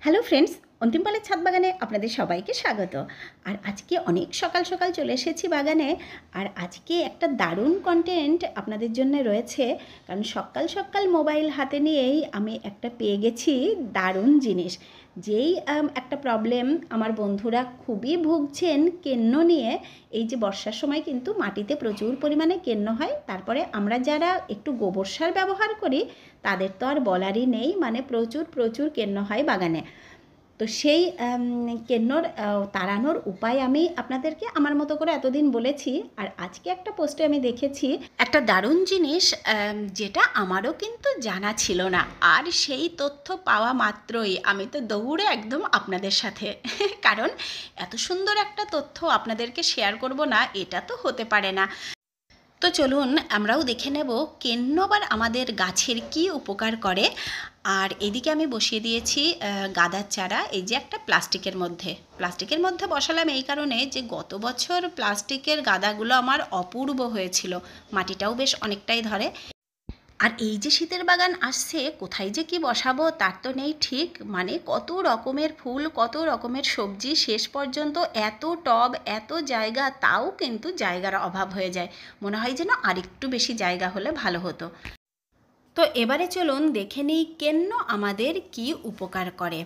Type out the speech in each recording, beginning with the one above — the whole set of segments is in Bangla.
হ্যালো ফ্রেন্ডস, অন্তিম পালের ছাদ বাগানে আপনাদের সবাইকে স্বাগত। আর আজকে অনেক সকাল সকাল চলে এসেছি বাগানে। আর আজকে একটা দারুণ কন্টেন্ট আপনাদের জন্য রয়েছে, কারণ সকাল সকাল মোবাইল হাতে নিয়েই আমি একটা পেয়ে গেছি দারুণ জিনিস। যেই একটা প্রবলেম আমার বন্ধুরা খুবই ভুগছেন কেন্ন নিয়ে। এই যে বর্ষার সময় কিন্তু মাটিতে প্রচুর পরিমাণে কেন্ন হয়, তারপরে আমরা যারা একটু গোবর সার ব্যবহার করি তাদের তো আর বলারই নেই, মানে প্রচুর প্রচুর কেন্ন হয় বাগানে। তো সেই কেন্নর তাড়ানোর উপায় আমি আপনাদেরকে আমার মতো করে এতদিন বলেছি। আর আজকে একটা পোস্টে আমি দেখেছি একটা দারুণ জিনিস, যেটা আমারও কিন্তু জানা ছিল না। আর সেই তথ্য পাওয়া মাত্রই আমি তো দৌড়ে একদম আপনাদের সাথে কারণ এত সুন্দর একটা তথ্য আপনাদেরকে শেয়ার করব না, এটা তো হতে পারে না। তো চলুন আমরাও দেখে নেব কেন্নবার আমাদের গাছের কি উপকার করে। আর এদিকে আমি বসিয়ে দিয়েছি গাঁদার চারা, এই যে একটা প্লাস্টিকের মধ্যে বসালাম এই কারণে যে গত বছর প্লাস্টিকের গাঁদাগুলো আমার অপূর্ব হয়েছিল, মাটিটাও বেশ অনেকটাই ধরে। আর এই যে শীতের বাগান আসছে, কোথায় যে কি বসাবো তার তো নেই ঠিক, মানে কত রকমের ফুল, কত রকমের সবজি, শেষ পর্যন্ত এত টব, এত জায়গা, তাও কিন্তু জায়গার অভাব হয়ে যায়। মনে হয় যেন আরেকটু বেশি জায়গা হলে ভালো হতো। তো এবারে চলুন দেখে নিই কেন্ন আমাদের কি উপকার করে।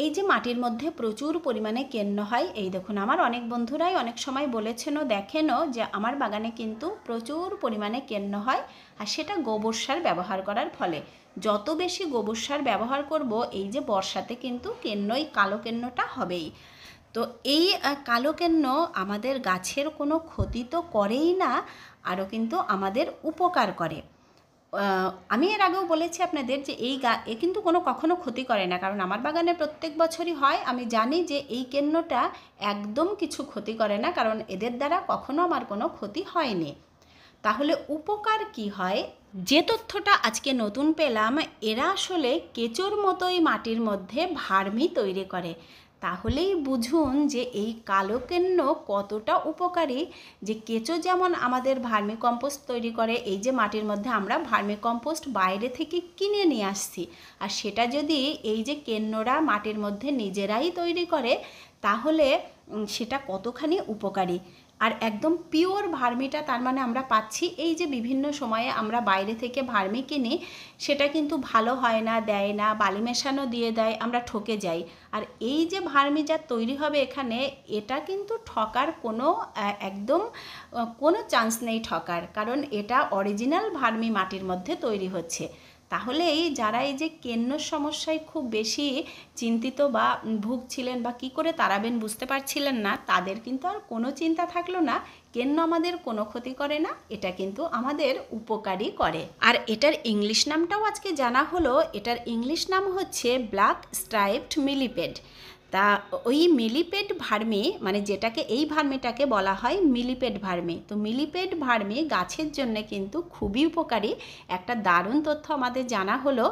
এই যে মাটির মধ্যে প্রচুর পরিমাণে কেন্ন হয়, এই দেখুন আমার অনেক বন্ধুরাই অনেক সময় বলেছেনও, দেখেনও যে আমার বাগানে কিন্তু প্রচুর পরিমাণে কেন্ন হয়। আর সেটা গোবর সার ব্যবহার করার ফলে। যত বেশি গোবর সার ব্যবহার করব, এই যে বর্ষাতে কিন্তু কেন্নই কালো কেন্নটা হবেই। তো এই কালো কেন্ন আমাদের গাছের কোনো ক্ষতি তো করেই না, আরও কিন্তু আমাদের উপকার করে। আমি এর আগেও বলেছি আপনাদের যে এ কিন্তু কখনো ক্ষতি করে না, কারণ আমার বাগানে প্রত্যেক বছরই হয়। আমি জানি যে এই কেন্নটা একদম কিছু ক্ষতি করে না, কারণ এদের দ্বারা কখনো আমার কোনো ক্ষতি হয়নি। তাহলে উপকার কি হয়, যে তথ্যটা আজকে নতুন পেলাম, এরা আসলে কেঁচোর মতোই মাটির মধ্যে ভার্মি তৈরি করে। তাহলেই বুঝুন যে এই কালো কেন্ন কতটা উপকারী। যে কেঁচো যেমন আমাদের ভার্মি কম্পোস্ট তৈরি করে, এই যে মাটির মধ্যে আমরা ভার্মি কম্পোস্ট বাইরে থেকে কিনে নিয়ে আসছি, আর সেটা যদি এই যে কেন্নরা মাটির মধ্যে নিজেরাই তৈরি করে, তাহলে সেটা কতখানি উপকারী। আর একদম পিওর ভার্মিটা তার মানে আমরা পাচ্ছি। এই যে বিভিন্ন সময়ে আমরা বাইরে থেকে ভার্মি কিনি, সেটা কিন্তু ভালো হয় না, দেয় না, বালি মেশানো দিয়ে দেয়, আমরা ঠকে যাই। আর এই যে ভার্মি যা তৈরি হবে এখানে, এটা কিন্তু ঠকার কোনো একদম কোনো চান্স নেই ঠকার, কারণ এটা অরিজিনাল ভার্মি মাটির মধ্যে তৈরি হচ্ছে। তাহলে যারা এই যে কেন্নর সমস্যায় খুব বেশি চিন্তিত বা ভুগছিলেন বা কি করে তাড়াবেন বুঝতে পারছিলেন না, তাদের কিন্তু আর কোনো চিন্তা থাকলো না। কেন্ন আমাদের কোনো ক্ষতি করে না, এটা কিন্তু আমাদের উপকারী করে। আর এটার ইংলিশ নামটাও আজকে জানা হলো, এটার ইংলিশ নাম হচ্ছে ব্ল্যাক স্ট্রাইপড মিলিপেড। তা ওই মিলিপেড ভার্মি, মানে যেটাকে এই ভার্মিটাকে বলা হয় মিলিপেড ভার্মি। তো মিলিপেড ভার্মি গাছের জন্য কিন্তু খুবই উপকারী, একটা দারুণ তথ্য আমাদের জানা হলো।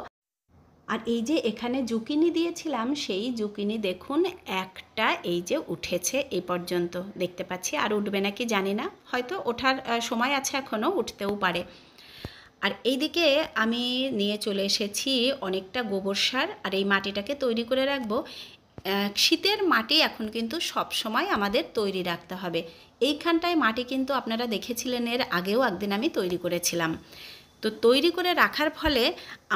আর এই যে এখানে জুকিনি দিয়েছিলাম, সেই জুকিনি দেখুন একটা এই যে উঠেছে, এই পর্যন্ত দেখতে পাচ্ছি। আর উঠবে নাকি জানি না, হয়তো ওঠার সময় আছে, এখনও উঠতেও পারে। আর এইদিকে আমি নিয়ে চলে এসেছি অনেকটা গোবর সার, আর এই মাটিটাকে তৈরি করে রাখবো। শীতের মাটি এখন কিন্তু সব সময় আমাদের তৈরি রাখতে হবে। এইখানটায় মাটি কিন্তু আপনারা দেখেছিলেন, এর আগেও একদিন আমি তৈরি করেছিলাম। তো তৈরি করে রাখার ফলে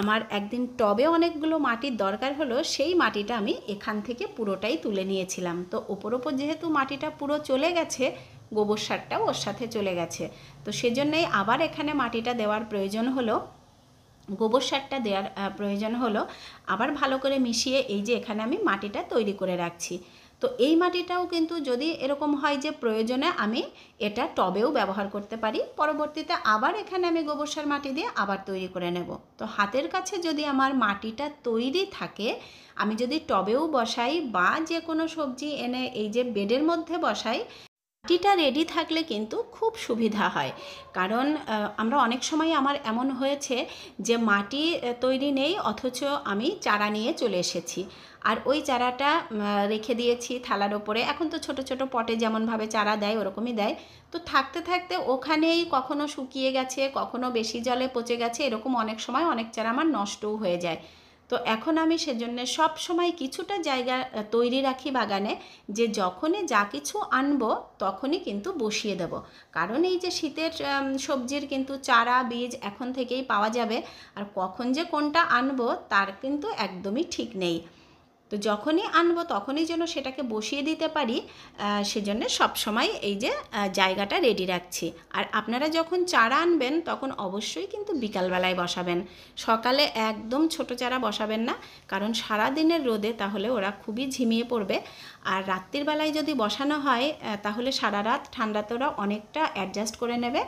আমার একদিন টবে অনেকগুলো মাটির দরকার হলো, সেই মাটিটা আমি এখান থেকে পুরোটাই তুলে নিয়েছিলাম। তো ওপর যেহেতু মাটিটা পুরো চলে গেছে, গোবর সারটাও ওর সাথে চলে গেছে, তো সেজন্যই আবার এখানে মাটিটা দেওয়ার প্রয়োজন হলো, গোবর সারটা দেওয়ার প্রয়োজন হলো। আবার ভালো করে মিশিয়ে এই যে এখানে আমি মাটিটা তৈরি করে রাখছি। তো এই মাটিটাও কিন্তু যদি এরকম হয় যে প্রয়োজনে আমি এটা টবেও ব্যবহার করতে পারি, পরবর্তীতে আবার এখানে আমি গোবর সার মাটি দিয়ে আবার তৈরি করে নেব। তো হাতের কাছে যদি আমার মাটিটা তৈরি থাকে, আমি যদি টবেও বসাই বা যে কোনো সবজি এনে এই যে বেডের মধ্যে বসাই, মাটিটা রেডি থাকলে কিন্তু খুব সুবিধা হয়। কারণ আমরা অনেক সময় আমার এমন হয়েছে যে মাটি তৈরি নেই, অথচ আমি চারা নিয়ে চলে এসেছি, আর ওই চারাটা রেখে দিয়েছি থালার ওপরে। এখন তো ছোট ছোট পটে যেমনভাবে চারা দেয় ওরকমই দেয়। তো থাকতে থাকতে ওখানেই কখনো শুকিয়ে গেছে, কখনো বেশি জলে পচে গেছে, এরকম অনেক সময় অনেক চারা আমার নষ্টও হয়ে যায়। তো এখন আমি সেজন্য সব সময় কিছুটা জায়গা তৈরি রাখি বাগানে, যে যখনই যা কিছু আনবো তখনই কিন্তু বসিয়ে দেব। কারণ এই যে শীতের সবজির কিন্তু চারা বীজ এখন থেকেই পাওয়া যাবে, আর কখন যে কোনটা আনবো তার কিন্তু একদমই ঠিক নেই। তো যখনই আনবো তখনই যেন সেটাকে বসিয়ে দিতে পারি, সেজন্য সবসময় এই যে জায়গাটা রেডি রাখছি। আর আপনারা যখন চারা আনবেন তখন অবশ্যই কিন্তু বিকালবেলায় বসাবেন, সকালে একদম ছোট চারা বসাবেন না, কারণ সারা দিনের রোদে তাহলে ওরা খুবই ঝিমিয়ে পড়বে। আর রাত্রির বেলায় যদি বসানো হয় তাহলে সারা রাত ঠান্ডাতে ওরা অনেকটা অ্যাডজাস্ট করে নেবে।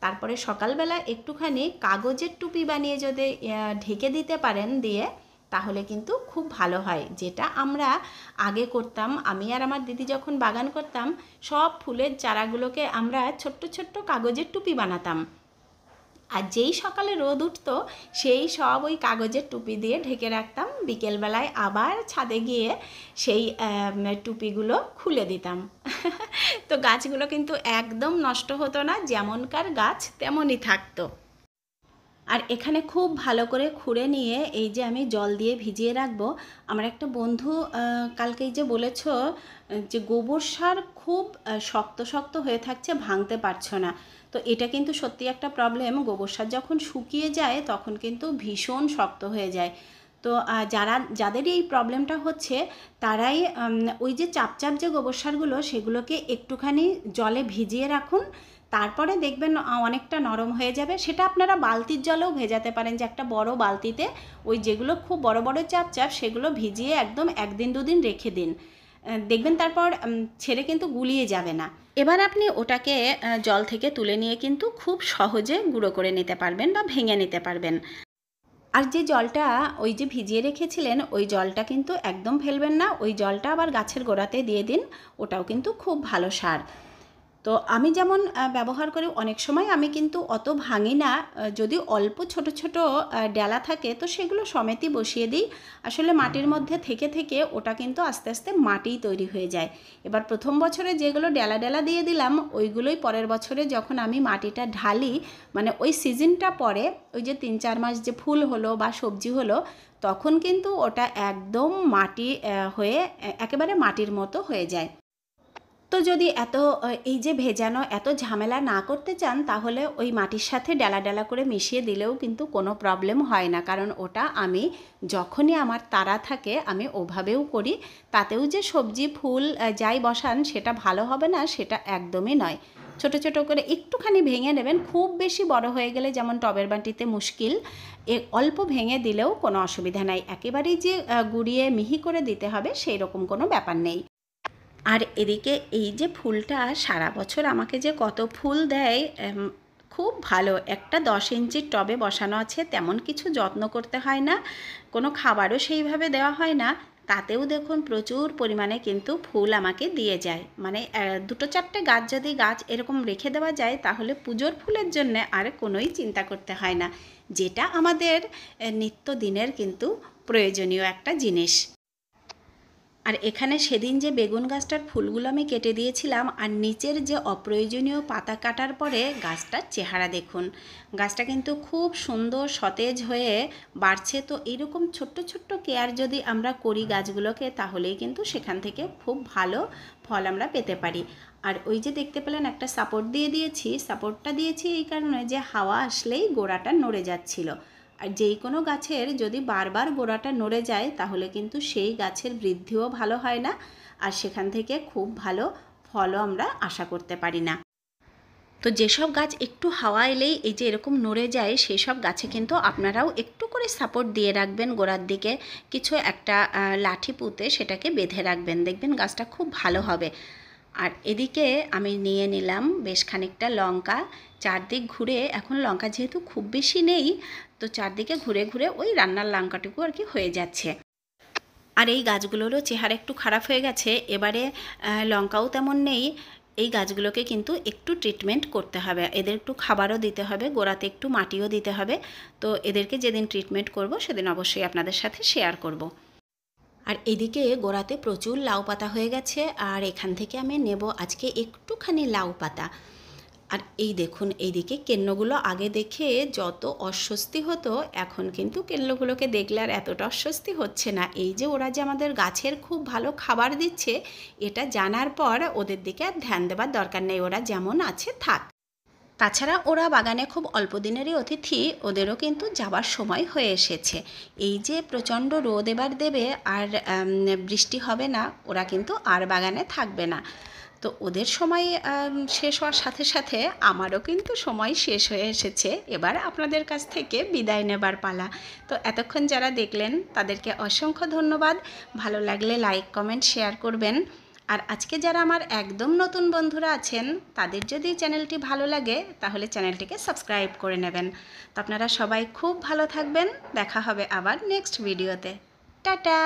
তারপরে সকালবেলা একটুখানি কাগজের টুপি বানিয়ে যদি ঢেকে দিতে পারেন দিয়ে, তাহলে কিন্তু খুব ভালো হয়। যেটা আমরা আগে করতাম, আমি আর আমার দিদি যখন বাগান করতাম, সব ফুলের চারাগুলোকে আমরা ছোট্ট ছোট্ট কাগজের টুপি বানাতাম, আর যেই সকালে রোদ উঠতো সেই সব ওই কাগজের টুপি দিয়ে ঢেকে রাখতাম। বিকেলবেলায় আবার ছাদে গিয়ে সেই টুপিগুলো খুলে দিতাম। তো গাছগুলো কিন্তু একদম নষ্ট হতো না, যেমনকার গাছ তেমনই থাকতো। আর এখানে খুব ভালো করে খুঁড়ে নিয়ে এই যে আমি জল দিয়ে ভিজিয়ে রাখবো। আমার একটা বন্ধু কালকেই যে বলেছ যে গোবর সার খুব শক্ত শক্ত হয়ে থাকছে, ভাঙতে পারছো না। তো এটা কিন্তু সত্যি একটা প্রবলেম, গোবর সার যখন শুকিয়ে যায় তখন কিন্তু ভীষণ শক্ত হয়ে যায়। তো যাদের এই প্রবলেমটা হচ্ছে তারাই ওই যে চাপ চাপ যে গোবর সারগুলো সেগুলোকে একটুখানি জলে ভিজিয়ে রাখুন, তারপরে দেখবেন অনেকটা নরম হয়ে যাবে। সেটা আপনারা বালতির জলেও ভেজাতে পারেন, যে একটা বড় বালতিতে ওই যেগুলো খুব বড় বড় চাপ চাপ সেগুলো ভিজিয়ে একদম 1 দিন 2 দিন রেখে দিন, দেখবেন তারপর ছেড়ে কিন্তু গুলিয়ে যাবে না। এবার আপনি ওটাকে জল থেকে তুলে নিয়ে কিন্তু খুব সহজে গুঁড়ো করে নিতে পারবেন বা ভেঙে নিতে পারবেন। আর যে জলটা ওই যে ভিজিয়ে রেখেছিলেন ওই জলটা কিন্তু একদম ফেলবেন না, ওই জলটা আবার গাছের গোড়াতে দিয়ে দিন, ওটাও কিন্তু খুব ভালো সার। তো আমি যেমন ব্যবহার করি, অনেক সময় আমি কিন্তু অত ভাঙি না, যদি অল্প ছোট ছোট ডেলা থাকে তো সেগুলো সমেতই বসিয়ে দিই। আসলে মাটির মধ্যে থেকে থেকে ওটা কিন্তু আস্তে আস্তে মাটিই তৈরি হয়ে যায়। এবার প্রথম বছরে যেগুলো ডেলা ডেলা দিয়ে দিলাম ওইগুলোই পরের বছরে যখন আমি মাটিটা ঢালি, মানে ওই সিজনটা পরে, ওই যে 3-4 মাস যে ফুল হলো বা সবজি হলো, তখন কিন্তু ওটা একদম মাটি হয়ে একেবারে মাটির মতো হয়ে যায়। তো যদি এই যে ভেজানো এত ঝামেলা না করতে চান, তাহলে ওই মাটির সাথে ডালা ডালা করে মিশিয়ে দিলেও কিন্তু কোনো প্রবলেম হয় না, কারণ ওটা আমি যখনই আমার তাড়া থাকে আমি ওভাবেও করি। তাতেও যে সবজি ফুল যাই বসান সেটা ভালো হবে না সেটা একদমই নয়। ছোট ছোট করে একটুখানি ভেঙে নেবেন, খুব বেশি বড় হয়ে গেলে যেমন টবের বাটিতে মুশকিল, অল্প ভেঙে দিলেও কোনো অসুবিধা নাই। একেবারেই যে গুঁড়িয়ে মিহি করে দিতে হবে সেই রকম কোনো ব্যাপার নেই। আর এদিকে এই যে ফুলটা সারা বছর আমাকে যে কত ফুল দেয়, খুব ভালো। একটা 10 ইঞ্চির টবে বসানো আছে, তেমন কিছু যত্ন করতে হয় না, কোনো খাবারও সেইভাবে দেওয়া হয় না, তাতেও দেখুন প্রচুর পরিমাণে কিন্তু ফুল আমাকে দিয়ে যায়। মানে 2-4টে গাছ যদি গাছ এরকম রেখে দেওয়া যায় তাহলে পুজোর ফুলের জন্য আর কোনোই চিন্তা করতে হয় না, যেটা আমাদের নিত্যদিনের কিন্তু প্রয়োজনীয় একটা জিনিস। আর এখানে সেদিন যে বেগুন গাছটার ফুলগুলো আমি কেটে দিয়েছিলাম, আর নিচের যে অপ্রয়োজনীয় পাতা কাটার পরে গাছটার চেহারা দেখুন, গাছটা কিন্তু খুব সুন্দর সতেজ হয়ে বাড়ছে। তো এইরকম ছোট্ট ছোট্ট কেয়ার যদি আমরা করি গাছগুলোকে, তাহলেই কিন্তু সেখান থেকে খুব ভালো ফল আমরা পেতে পারি। আর ওই যে দেখতে পেলেন একটা সাপোর্ট দিয়ে দিয়েছি, সাপোর্টটা দিয়েছি এই কারণে যে হাওয়া আসলেই গোড়াটা নড়ে যাচ্ছিল। আর যেই কোনো গাছের যদি বারবার গোড়াটা নড়ে যায় তাহলে কিন্তু সেই গাছের বৃদ্ধিও ভালো হয় না, আর সেখান থেকে খুব ভালো ফলও আমরা আশা করতে পারি না। তো যেসব গাছ একটু হাওয়া এলেই এই যে এরকম নড়ে যায়, সেই সব গাছে কিন্তু আপনারাও একটু করে সাপোর্ট দিয়ে রাখবেন, গোড়ার দিকে কিছু একটা লাঠি পুঁতে সেটাকে বেঁধে রাখবেন, দেখবেন গাছটা খুব ভালো হবে। আর এদিকে আমি নিয়ে নিলাম বেশ খানিকটা লঙ্কা, চারদিক ঘুরে, এখন লঙ্কা যেহেতু খুব বেশি নেই তো চারদিকে ঘুরে ঘুরে ওই রান্নার লঙ্কাটুকু আর কি হয়ে যাচ্ছে। আর এই গাছগুলোরও চেহারা একটু খারাপ হয়ে গেছে, এবারে লঙ্কাও তেমন নেই। এই গাছগুলোকে কিন্তু একটু ট্রিটমেন্ট করতে হবে, এদের একটু খাবারও দিতে হবে, গোড়াতে একটু মাটিও দিতে হবে। তো এদেরকে যেদিন ট্রিটমেন্ট করব সেদিন অবশ্যই আপনাদের সাথে শেয়ার করব। আর এদিকে গোড়াতে প্রচুর লাউ পাতা হয়ে গেছে, আর এখান থেকে আমি নেব আজকে একটুখানি লাউ পাতা। আর এই দেখুন এইদিকে কেন্নগুলো আগে দেখে যত অস্বস্তি হতো, এখন কিন্তু কেন্নগুলোকে দেখলে আর এতটা অস্বস্তি হচ্ছে না। এই যে ওরা যে আমাদের গাছের খুব ভালো খাবার দিচ্ছে, এটা জানার পর ওদের দিকে আর ধ্যান দেবার দরকার নেই, ওরা যেমন আছে থাক। তাছাড়া ওরা বাগানে খুব অল্প দিনেরই অতিথি, ওদেরও কিন্তু যাবার সময় হয়ে এসেছে। এই যে প্রচণ্ড রোদ এবার দেবে আর বৃষ্টি হবে না, ওরা কিন্তু আর বাগানে থাকবে না। তো ওদের সময় শেষ হওয়ার সাথে সাথে আমারও কিন্তু সময় শেষ হয়ে এসেছে। এবার আপনাদের কাছ থেকে বিদায় নেবার পালা। তো এতক্ষণ যারা দেখলেন তাদেরকে অসংখ্য ধন্যবাদ। ভালো লাগলে লাইক, কমেন্ট, শেয়ার করবেন। আর আজকে যারা আমার একদম নতুন বন্ধুরা আছেন, তাদের যদি চ্যানেলটি ভালো লাগে তাহলে চ্যানেলটিকে সাবস্ক্রাইব করে নেবেন। তো আপনারা সবাই খুব ভালো থাকবেন। দেখা হবে আবার নেক্সট ভিডিওতে। টাটা।